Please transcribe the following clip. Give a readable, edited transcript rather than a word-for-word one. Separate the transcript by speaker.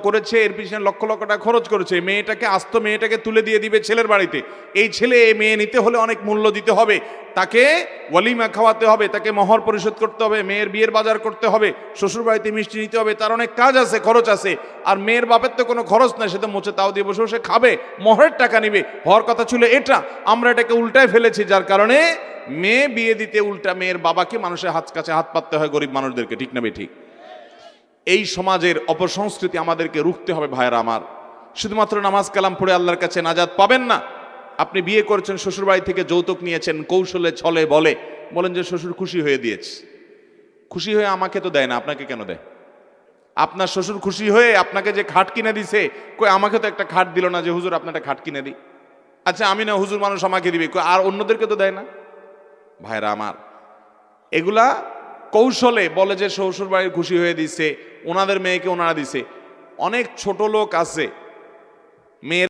Speaker 1: করেছে, এর পিছনে লক্ষ লক্ষ টাকা খরচ করেছে, মেয়েটাকে আস্ত মেয়েটাকে তুলে দিয়ে দিবে ছেলের বাড়িতে। এই ছেলে এই মেয়ে নিতে হলে অনেক মূল্য দিতে হবে, তাকে ওয়ালিমা খাওয়াতে হবে, তাকে মহর পরিশোধ করতে হবে, মেয়ের বিয়ের বাজার করতে হবে, শ্বশুর বাড়িতে মিষ্টি নিতে হবে, তার অনেক কাজ আছে, খরচ আছে। আর মেয়ের বাপের তো কোনো খরচ নাই, সে তো মোচে তাও দিয়ে বসে বসে খাবে, মহরের টাকা নিবে। হওয়ার কথা ছিল এটা, আমরা এটাকে উল্টায় ফেলেছি, যার কারণে মেয়ে বিয়ে দিতে উল্টা মেয়ের বাবাকে মানুষের হাত কাছে হাত পাততে হয়, গরিব মানুষদেরকে। ঠিক না ঠিক? এই সমাজের অপসংস্কৃতি আমাদেরকে রুখতে হবে ভাইরা আমার। শুধুমাত্র নামাজ কালাম পড়ে আল্লাহর কাছে নাজাত পাবেন না। আপনি বিয়ে করেছেন, শ্বশুরবাড়ি থেকে যৌতুক নিয়েছেন, কৌশলে ছলে বলেন যে শ্বশুর খুশি হয়ে দিয়েছে। খুশি হয়ে আমাকে তো দেয় না, আপনাকে কেন দেয়? আপনার শ্বশুর খুশি হয়ে আপনাকে যে খাট কিনে দিছে, কই আমাকে তো একটা খাট দিল না যে হুজুর আপনি একটা খাট কিনে দিই। আচ্ছা আমি না হুজুর, মানুষ আমাকে দিবে, আর অন্যদেরকে তো দেয় না। ভাইরা আমার, এগুলা কৌশলে বলে যে শ্বশুর বাড়ির খুশি হয়ে দিছে, ওনাদের মেয়েকে ওনারা দিছে। অনেক ছোট লোক আছে, মেয়ের